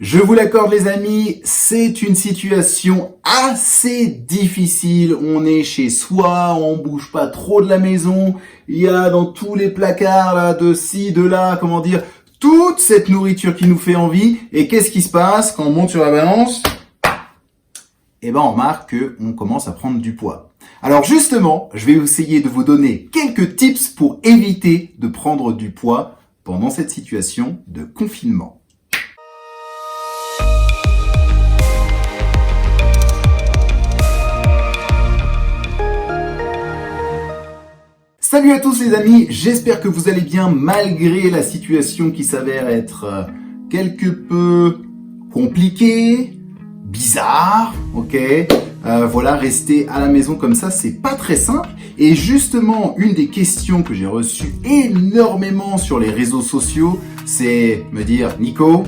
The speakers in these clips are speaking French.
Je vous l'accorde les amis, c'est une situation assez difficile. On est chez soi, on bouge pas trop de la maison. Il y a dans tous les placards là, de ci, de là, toute cette nourriture qui nous fait envie. Et qu'est-ce qui se passe quand on monte sur la balance? Eh ben on remarque qu'on commence à prendre du poids. Alors justement, je vais essayer de vous donner quelques tips pour éviter de prendre du poids pendant cette situation de confinement. Salut à tous les amis, j'espère que vous allez bien malgré la situation qui s'avère être quelque peu compliquée, bizarre, ok. Voilà, rester à la maison comme ça, c'est pas très simple. Et justement, une des questions que j'ai reçues énormément sur les réseaux sociaux, c'est me dire, Nico,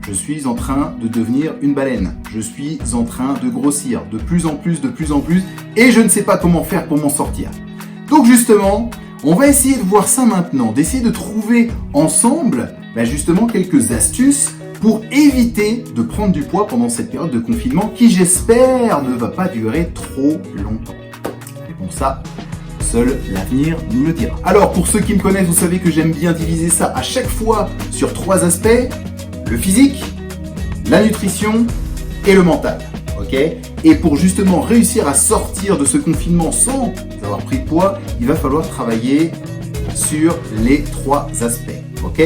je suis en train de devenir une baleine. Je suis en train de grossir de plus en plus, et je ne sais pas comment faire pour m'en sortir. Donc justement, on va essayer de voir ça maintenant, d'essayer de trouver ensemble justement quelques astuces pour éviter de prendre du poids pendant cette période de confinement qui, j'espère, ne va pas durer trop longtemps. Mais bon, ça, seul l'avenir nous le dira. Alors, pour ceux qui me connaissent, vous savez que j'aime bien diviser ça à chaque fois sur 3 aspects. Le physique, la nutrition et le mental. Ok ? Et pour justement réussir à sortir de ce confinement sans avoir pris de poids, il va falloir travailler sur les 3 aspects. Ok ?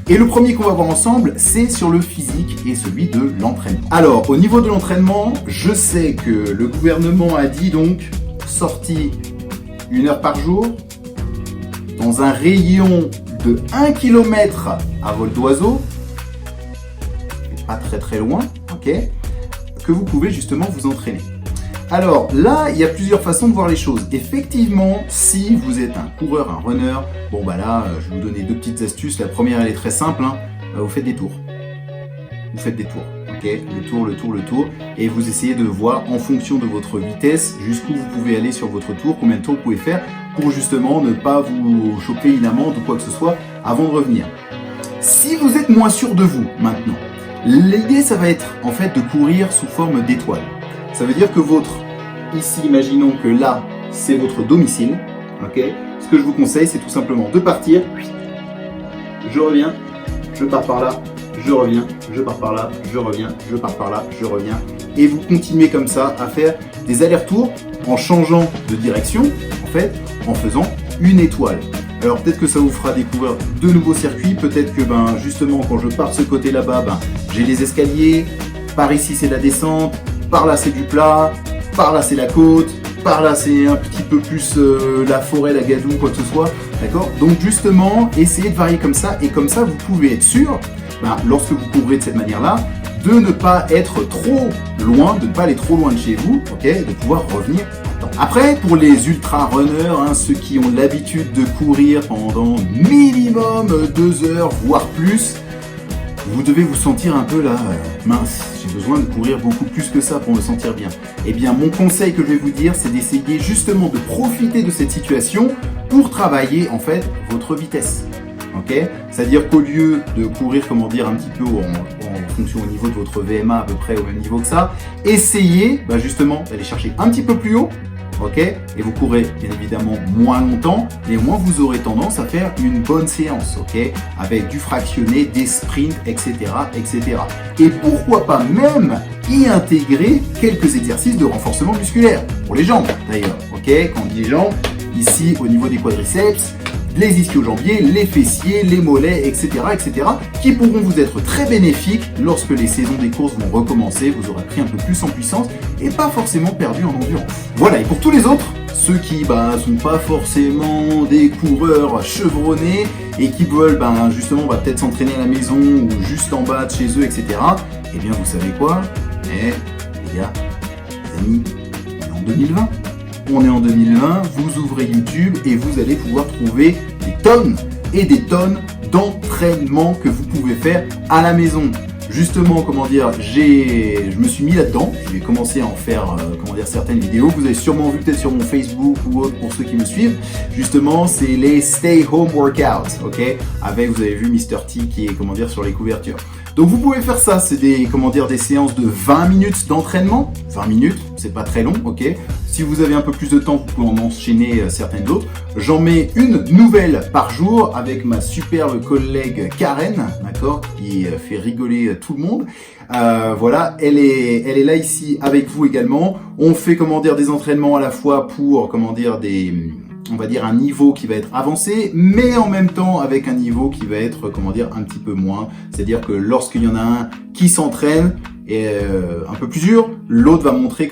Et le premier qu'on va voir ensemble, c'est sur le physique et celui de l'entraînement. Alors, au niveau de l'entraînement, je sais que le gouvernement a dit donc sortie 1 heure par jour dans un rayon de 1 km à vol d'oiseau, pas très loin, ok, que vous pouvez justement vous entraîner. Alors là, il y a plusieurs façons de voir les choses. Effectivement, si vous êtes un coureur, un runner, bon bah là, je vais vous donner 2 petites astuces. La première, elle est très simple, vous faites des tours. Vous faites des tours, ok, le tour, et vous essayez de voir en fonction de votre vitesse jusqu'où vous pouvez aller sur votre tour, combien de tours vous pouvez faire pour justement ne pas vous choper une amende ou quoi que ce soit avant de revenir. Si vous êtes moins sûr de vous maintenant, l'idée, ça va être en fait de courir sous forme d'étoile. Ça veut dire que ici, imaginons que là, c'est votre domicile, ok. Ce que je vous conseille, c'est tout simplement de partir. Je reviens, je pars par là, je reviens, je pars par là, je reviens, je pars par là, je reviens. Et vous continuez comme ça à faire des allers-retours en changeant de direction, en fait, en faisant une étoile. Alors peut-être que ça vous fera découvrir de nouveaux circuits, peut-être que justement quand je pars de ce côté là-bas, j'ai les escaliers, par ici c'est la descente, par là c'est du plat, par là c'est la côte, par là c'est un petit peu plus la forêt, la gadoue, quoi que ce soit, d'accord? Donc justement, essayez de varier comme ça, et comme ça vous pouvez être sûr, lorsque vous courez de cette manière-là, de ne pas être trop loin, de ne pas aller trop loin de chez vous, ok, de pouvoir revenir. Après, pour les ultra-runners, ceux qui ont l'habitude de courir pendant minimum 2 heures, voire plus, vous devez vous sentir un peu là, mince, j'ai besoin de courir beaucoup plus que ça pour me sentir bien. Eh bien, mon conseil que je vais vous dire, c'est d'essayer justement de profiter de cette situation pour travailler en fait votre vitesse. Okay, c'est-à-dire qu'au lieu de courir, un petit peu en fonction au niveau de votre VMA à peu près au même niveau que ça, essayez justement d'aller chercher un petit peu plus haut, ok, et vous courez bien évidemment moins longtemps, mais au moins vous aurez tendance à faire une bonne séance, ok, avec du fractionné, des sprints, etc., etc. Et pourquoi pas même y intégrer quelques exercices de renforcement musculaire, pour les jambes d'ailleurs, ok, quand on dit les jambes, ici au niveau des quadriceps, les ischio-jambiers, les fessiers, les mollets, etc., qui pourront vous être très bénéfiques lorsque les saisons des courses vont recommencer. Vous aurez pris un peu plus en puissance et pas forcément perdu en endurance. Voilà, et pour tous les autres, ceux qui sont pas forcément des coureurs chevronnés et qui veulent justement peut-être s'entraîner à la maison ou juste en bas de chez eux, etc., eh bien vous savez quoi? Les gars, les amis, on est en 2020. On est en 2020, vous ouvrez YouTube et vous allez pouvoir trouver des tonnes et des tonnes d'entraînements que vous pouvez faire à la maison. Justement, je me suis mis là-dedans, j'ai commencé à en faire certaines vidéos. Vous avez sûrement vu peut-être sur mon Facebook ou autre pour ceux qui me suivent. Justement, c'est les Stay Home Workouts, ok, avec, vous avez vu Mr. T qui est sur les couvertures. Donc vous pouvez faire ça, c'est des séances de 20 minutes d'entraînement. 20 minutes, c'est pas très long, ok. Si vous avez un peu plus de temps, vous pouvez en enchaîner certaines autres. J'en mets une nouvelle par jour avec ma superbe collègue Karen, d'accord, qui fait rigoler tout le monde. Voilà, elle est là ici avec vous également. On fait des entraînements à la fois pour on va dire un niveau qui va être avancé, mais en même temps avec un niveau qui va être un petit peu moins. C'est-à-dire que lorsqu'il y en a un qui s'entraîne et un peu plus dur, l'autre va montrer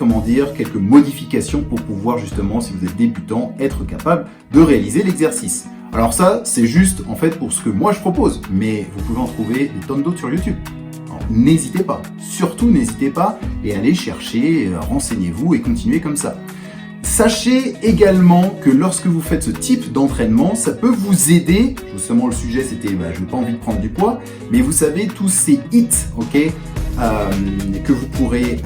quelques modifications pour pouvoir justement, si vous êtes débutant, être capable de réaliser l'exercice. Alors ça, c'est juste en fait pour ce que moi je propose, mais vous pouvez en trouver des tonnes d'autres sur YouTube. Alors, n'hésitez pas, surtout n'hésitez pas et allez chercher, renseignez-vous et continuez comme ça. Sachez également que lorsque vous faites ce type d'entraînement, ça peut vous aider. Justement, le sujet c'était, je n'ai pas envie de prendre du poids, mais vous savez, tous ces hits, ok, que vous pourrez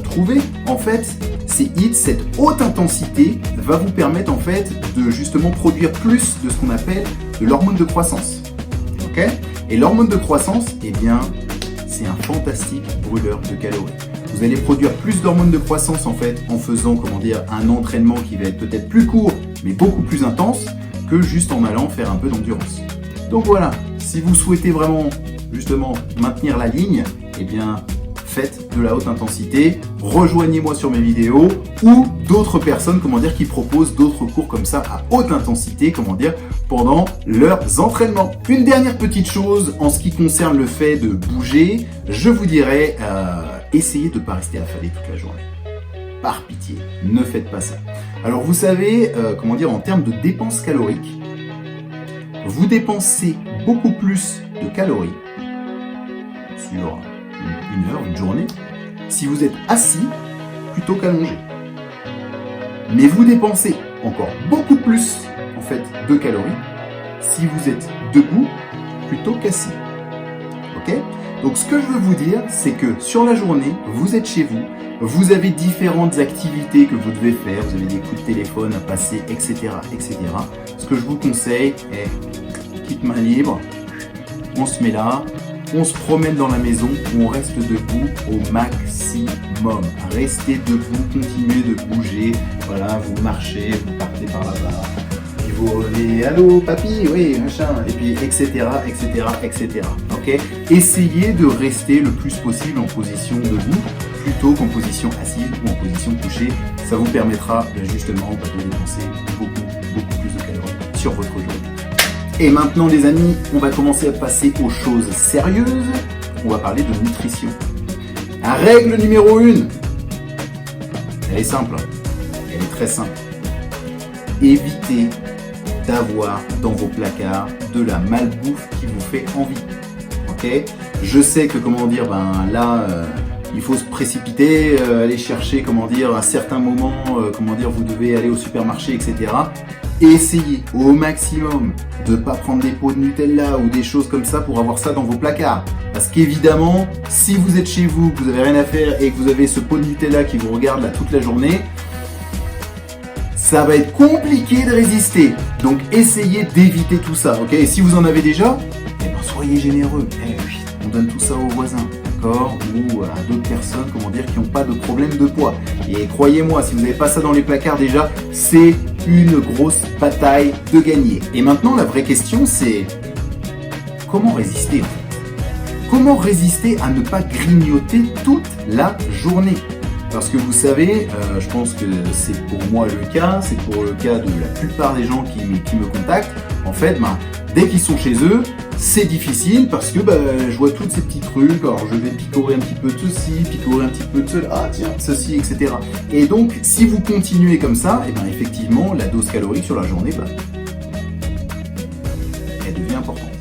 trouver, en fait, ces hits, cette haute intensité va vous permettre en fait de justement produire plus de ce qu'on appelle de l'hormone de croissance, ok. Et l'hormone de croissance, eh bien, c'est un fantastique brûleur de calories. Vous allez produire plus d'hormones de croissance en fait en faisant un entraînement qui va être peut-être plus court mais beaucoup plus intense que juste en allant faire un peu d'endurance. Donc voilà, si vous souhaitez vraiment justement maintenir la ligne, eh bien faites de la haute intensité, rejoignez-moi sur mes vidéos ou d'autres personnes qui proposent d'autres cours comme ça à haute intensité pendant leurs entraînements. Une dernière petite chose en ce qui concerne le fait de bouger, je vous dirais essayez de ne pas rester affalé toute la journée. Par pitié, ne faites pas ça. Alors vous savez, en termes de dépenses caloriques, vous dépensez beaucoup plus de calories sur une heure, une journée, si vous êtes assis plutôt qu'allongé. Mais vous dépensez encore beaucoup plus en fait de calories si vous êtes debout plutôt qu'assis. Ok ? Donc ce que je veux vous dire, c'est que sur la journée, vous êtes chez vous, vous avez différentes activités que vous devez faire, vous avez des coups de téléphone à passer, etc., etc. Ce que je vous conseille est petite main libre, on se met là, on se promène dans la maison, on reste debout au maximum. Restez debout, continuez de bouger, voilà, vous marchez, vous partez par là-bas. Vous revenez, allô papy, oui, machin, et puis etc., etc., etc. Ok ? Essayez de rester le plus possible en position debout, plutôt qu'en position assise ou en position couchée. Ça vous permettra justement de dépenser beaucoup plus de calories sur votre journée. Et maintenant les amis, on va commencer à passer aux choses sérieuses. On va parler de nutrition. La règle numéro 1, elle est simple, elle est très simple. Évitez d'avoir dans vos placards de la malbouffe qui vous fait envie. Ok ? Je sais que il faut se précipiter, aller chercher à certains moments, vous devez aller au supermarché, etc. Et essayez au maximum de ne pas prendre des pots de Nutella ou des choses comme ça pour avoir ça dans vos placards. Parce qu'évidemment, si vous êtes chez vous, que vous n'avez rien à faire et que vous avez ce pot de Nutella qui vous regarde là toute la journée, ça va être compliqué de résister. Donc essayez d'éviter tout ça, ok ? Et si vous en avez déjà, soyez généreux. On donne tout ça aux voisins, d'accord ? Ou à d'autres personnes, qui n'ont pas de problème de poids. Et croyez-moi, si vous n'avez pas ça dans les placards déjà, c'est une grosse bataille de gagner. Et maintenant, la vraie question, c'est comment résister en fait ? Comment résister à ne pas grignoter toute la journée ? Parce que vous savez, je pense que c'est pour moi le cas, c'est pour le cas de la plupart des gens qui me contactent. En fait, dès qu'ils sont chez eux, c'est difficile parce que je vois tous ces petits trucs. Alors je vais picorer un petit peu de ceci, picorer un petit peu de cela, ceci, etc. Et donc, si vous continuez comme ça, effectivement, la dose calorique sur la journée, elle devient importante.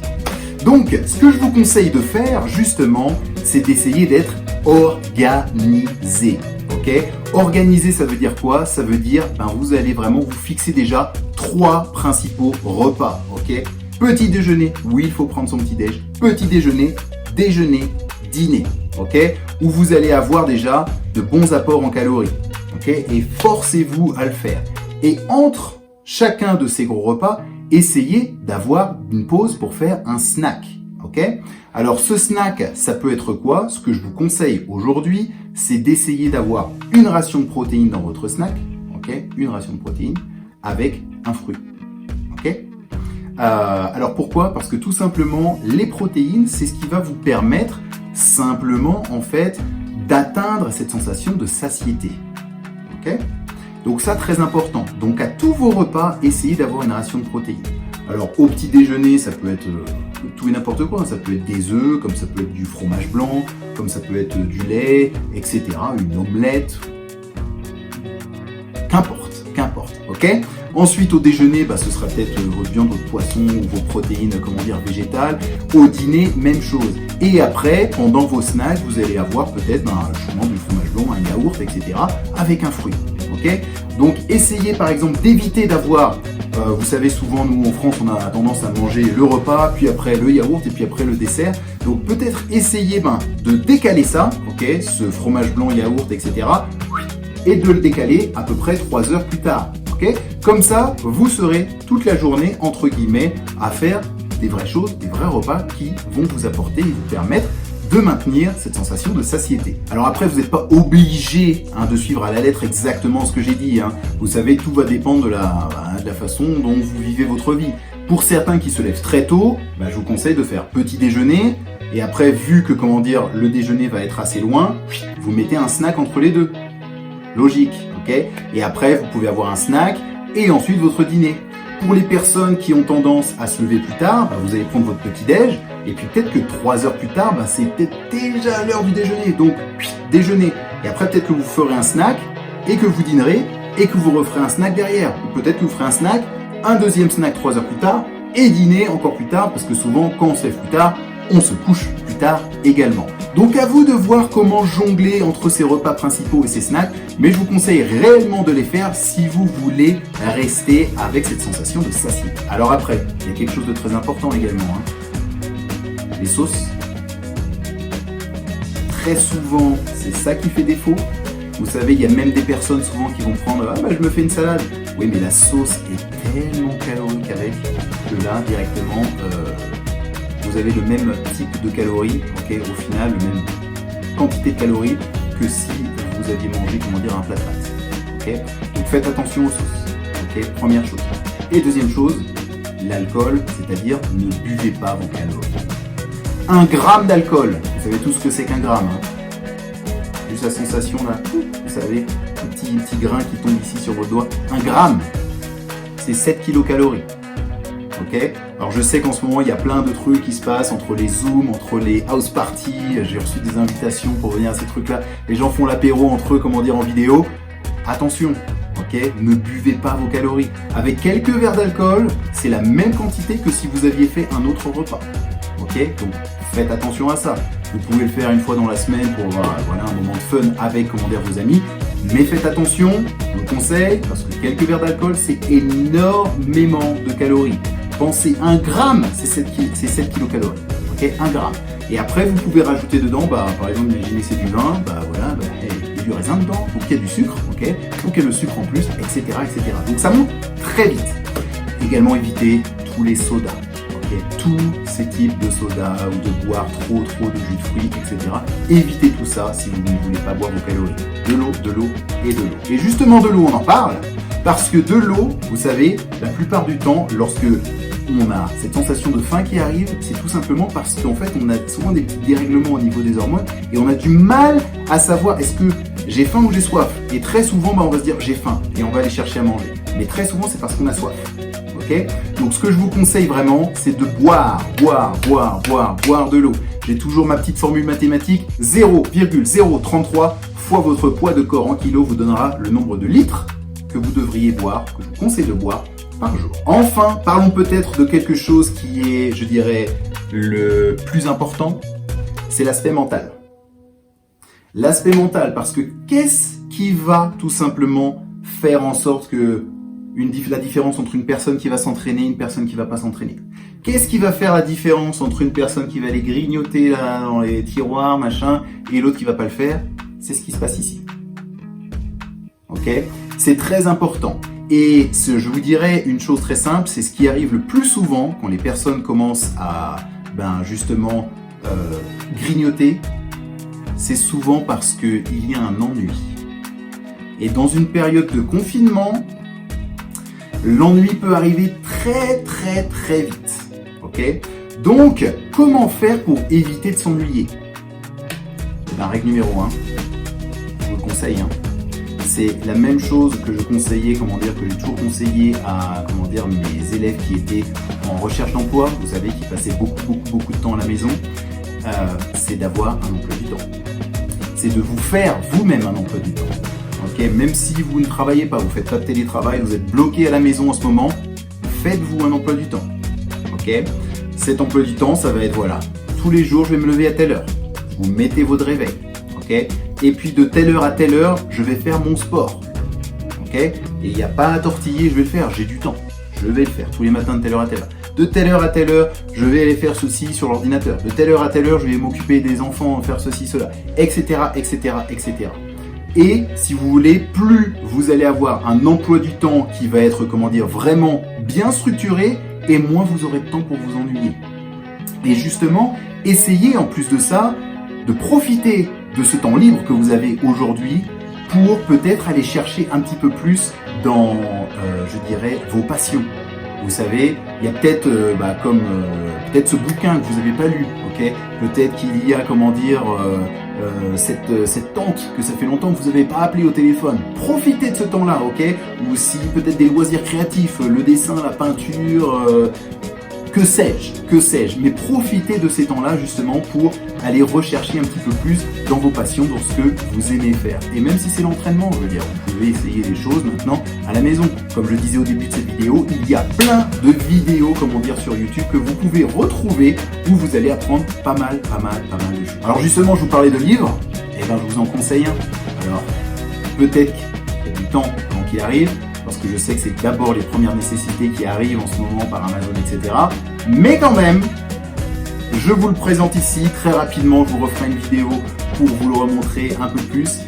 Donc, ce que je vous conseille de faire, justement, c'est d'essayer d'être organisé. Okay. Organiser, ça veut dire quoi ? Ça veut dire vous allez vraiment vous fixer déjà 3 principaux repas. Okay. Petit déjeuner, oui, il faut prendre son petit déj. Petit déjeuner, déjeuner, dîner. Okay. Où vous allez avoir déjà de bons apports en calories. Okay. Et forcez-vous à le faire. Et entre chacun de ces gros repas, essayez d'avoir une pause pour faire un snack. Okay. Alors ce snack, ça peut être quoi? Ce que je vous conseille aujourd'hui, c'est d'essayer d'avoir une ration de protéines dans votre snack, ok? Une ration de protéines avec un fruit, ok? Alors pourquoi? Parce que tout simplement, les protéines, c'est ce qui va vous permettre simplement en fait d'atteindre cette sensation de satiété, ok? Donc ça, très important. Donc à tous vos repas, essayez d'avoir une ration de protéines. Alors au petit déjeuner, ça peut être tout et n'importe quoi. Ça peut être des œufs, comme ça peut être du fromage blanc, comme ça peut être du lait, etc. Une omelette. Qu'importe, ok? Ensuite, au déjeuner, ce sera peut-être votre viande, votre poisson ou vos protéines, végétales. Au dîner, même chose. Et après, pendant vos snacks, vous allez avoir peut-être justement du fromage blanc, un yaourt, etc. avec un fruit, ok? Donc, essayez par exemple d'éviter d'avoir, vous savez, souvent nous en France, on a tendance à manger le repas, puis après le yaourt et puis après le dessert. Donc, peut-être essayez de décaler ça, ok? Ce fromage blanc, yaourt, etc. et de le décaler à peu près 3 heures plus tard. Okay, comme ça, vous serez toute la journée, entre guillemets, à faire des vraies choses, des vrais repas qui vont vous apporter et vous permettre de maintenir cette sensation de satiété. Alors après, vous n'êtes pas obligé de suivre à la lettre exactement ce que j'ai dit. Vous savez, tout va dépendre de la façon dont vous vivez votre vie. Pour certains qui se lèvent très tôt, je vous conseille de faire petit déjeuner. Et après, vu que le déjeuner va être assez loin, vous mettez un snack entre les deux. Logique, ok? Et après, vous pouvez avoir un snack et ensuite votre dîner. Pour les personnes qui ont tendance à se lever plus tard, vous allez prendre votre petit-déj et puis peut-être que 3 heures plus tard, c'est peut-être déjà l'heure du déjeuner. Donc, déjeuner. Et après, peut-être que vous ferez un snack et que vous dînerez et que vous referez un snack derrière. Ou peut-être que vous ferez un snack, un deuxième snack 3 heures plus tard et dîner encore plus tard parce que souvent, quand on se lève plus tard, on se couche plus tard également. Donc à vous de voir comment jongler entre ces repas principaux et ces snacks, mais je vous conseille réellement de les faire si vous voulez rester avec cette sensation de satiété. Alors après, il y a quelque chose de très important également, les sauces. Très souvent, c'est ça qui fait défaut. Vous savez, il y a même des personnes souvent qui vont prendre « je me fais une salade ». Oui, mais la sauce est tellement calorique avec que là, directement, vous avez le même type de calories, ok, au final, la même quantité de calories que si vous aviez mangé, un plat de pâtes. Okay. Donc faites attention aux sauces, ok, première chose. Et deuxième chose, l'alcool, c'est-à-dire ne buvez pas vos calories. 1 gramme d'alcool, vous savez tout ce que c'est qu'un gramme. Juste la sensation là, vous savez, un petit grain qui tombe ici sur vos doigts. 1 gramme, c'est 7 kilocalories. Okay. Alors je sais qu'en ce moment il y a plein de trucs qui se passent entre les Zooms, entre les house parties, j'ai reçu des invitations pour venir à ces trucs-là, les gens font l'apéro entre eux, en vidéo. Attention, ok, ne buvez pas vos calories. Avec quelques verres d'alcool, c'est la même quantité que si vous aviez fait un autre repas. Ok, donc faites attention à ça. Vous pouvez le faire une fois dans la semaine pour avoir un moment de fun avec vos amis. Mais faites attention, je vous conseille, parce que quelques verres d'alcool, c'est énormément de calories. Pensez 1 gramme, c'est 7 kilocalories. Ok, 1 gramme. Et après, vous pouvez rajouter dedans, par exemple, imaginez c'est du vin, il y a du raisin dedans, donc il y a du sucre, ok, donc il y a le sucre en plus, etc., etc. Donc ça monte très vite. Également, évitez tous les sodas. Tous ces types de soda ou de boire trop de jus de fruits, etc. Évitez tout ça si vous ne voulez pas boire vos calories. De l'eau et de l'eau. Et justement de l'eau, on en parle, parce que de l'eau, vous savez, la plupart du temps, lorsque on a cette sensation de faim qui arrive, c'est tout simplement parce qu'en fait, on a souvent des petits dérèglements au niveau des hormones et on a du mal à savoir est-ce que j'ai faim ou j'ai soif. Et très souvent, on va se dire j'ai faim et on va aller chercher à manger. Mais très souvent, c'est parce qu'on a soif. Okay. Donc ce que je vous conseille vraiment, c'est de boire de l'eau. J'ai toujours ma petite formule mathématique, 0,033 fois votre poids de corps en kilos vous donnera le nombre de litres que vous devriez boire, que je vous conseille de boire par jour. Enfin, parlons peut-être de quelque chose qui est, je dirais, le plus important, c'est l'aspect mental. L'aspect mental, parce que qu'est-ce qui va tout simplement faire en sorte que la différence entre une personne qui va s'entraîner et une personne qui va pas s'entraîner. Qu'est-ce qui va faire la différence entre une personne qui va aller grignoter là, dans les tiroirs, et l'autre qui va pas le faire? C'est ce qui se passe ici. Ok? C'est très important. Et je vous dirais une chose très simple, c'est ce qui arrive le plus souvent quand les personnes commencent à, justement, grignoter, c'est souvent parce qu'il y a un ennui. Et dans une période de confinement, l'ennui peut arriver très vite. Ok ? Donc, comment faire pour éviter de s'ennuyer ? Règle numéro 1, je vous le conseille. C'est la même chose que je conseillais, que j'ai toujours conseillé à mes élèves qui étaient en recherche d'emploi, vous savez, qui passaient beaucoup de temps à la maison, c'est d'avoir un emploi du temps. C'est de vous faire vous-même un emploi du temps. Okay, même si vous ne travaillez pas, vous ne faites pas de télétravail, vous êtes bloqué à la maison en ce moment, faites-vous un emploi du temps. Okay, cet emploi du temps, ça va être tous les jours je vais me lever à telle heure. Vous mettez votre réveil. Okay, et puis de telle heure à telle heure, je vais faire mon sport. Okay, et il n'y a pas à tortiller, je vais le faire, j'ai du temps. Je vais le faire tous les matins de telle heure à telle heure. De telle heure à telle heure, je vais aller faire ceci sur l'ordinateur. De telle heure à telle heure, je vais m'occuper des enfants, faire ceci, cela, etc. Et si vous voulez, plus vous allez avoir un emploi du temps qui va être, vraiment bien structuré, et moins vous aurez de temps pour vous ennuyer. Et justement, essayez en plus de ça, de profiter de ce temps libre que vous avez aujourd'hui pour peut-être aller chercher un petit peu plus dans, vos passions. Vous savez, il y a peut-être, peut-être ce bouquin que vous n'avez pas lu, ok ? Peut-être qu'il y a, cette tante que ça fait longtemps que vous n'avez pas appelé au téléphone. Profitez de ce temps-là, ok ? Ou si peut-être des loisirs créatifs, le dessin, la peinture, que sais-je, mais profitez de ces temps-là justement pour aller rechercher un petit peu plus dans vos passions, dans ce que vous aimez faire. Et même si c'est l'entraînement, vous pouvez essayer des choses maintenant à la maison. Comme je disais au début de cette vidéo, il y a plein de vidéos, sur YouTube que vous pouvez retrouver où vous allez apprendre pas mal de choses. Alors justement, je vous parlais de livres, et je vous en conseille un. Alors, peut-être qu'il y a du temps avant qu'il arrive, parce que je sais que c'est d'abord les premières nécessités qui arrivent en ce moment par Amazon, etc. Mais quand même, je vous le présente ici très rapidement, je vous referai une vidéo pour vous le remontrer un peu plus.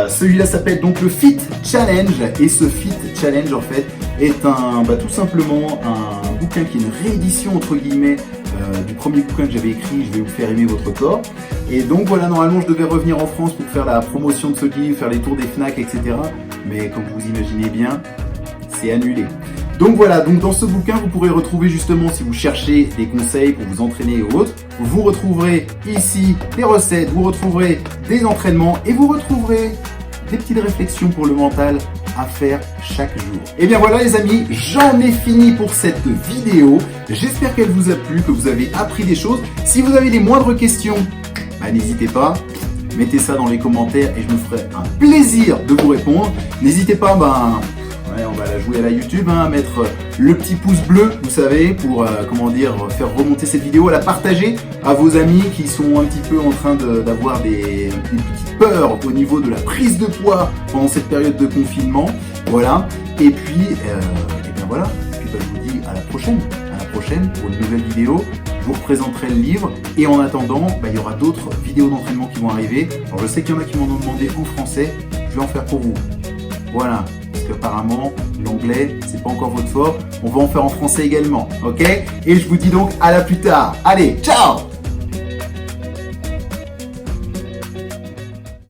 Celui-là s'appelle donc le Fit Challenge, et ce Fit Challenge en fait est tout simplement un bouquin qui est une réédition entre guillemets du premier bouquin que j'avais écrit, Je vais vous faire aimer votre corps. Et donc normalement je devais revenir en France pour faire la promotion de ce livre, faire les tours des FNAC, etc. Mais comme vous imaginez bien, c'est annulé. Donc dans ce bouquin, vous pourrez retrouver justement, si vous cherchez des conseils pour vous entraîner et autres, vous retrouverez ici des recettes, vous retrouverez des entraînements et vous retrouverez des petites réflexions pour le mental à faire chaque jour. Et bien voilà les amis, j'en ai fini pour cette vidéo. J'espère qu'elle vous a plu, que vous avez appris des choses. Si vous avez les moindres questions, n'hésitez pas. Mettez ça dans les commentaires et je me ferai un plaisir de vous répondre. N'hésitez pas, on va la jouer à la YouTube, à mettre le petit pouce bleu, vous savez, pour faire remonter cette vidéo, à la partager à vos amis qui sont un petit peu en train d'avoir des petites peurs au niveau de la prise de poids pendant cette période de confinement. Voilà. Et puis, je vous dis à la prochaine pour une nouvelle vidéo. Je vous représenterai le livre et en attendant, il y aura d'autres vidéos d'entraînement qui vont arriver. Alors je sais qu'il y en a qui m'en ont demandé en français, je vais en faire pour vous. Voilà, parce qu'apparemment l'anglais c'est pas encore votre fort, on va en faire en français également, ok ? Et je vous dis donc à la plus tard. Allez, ciao !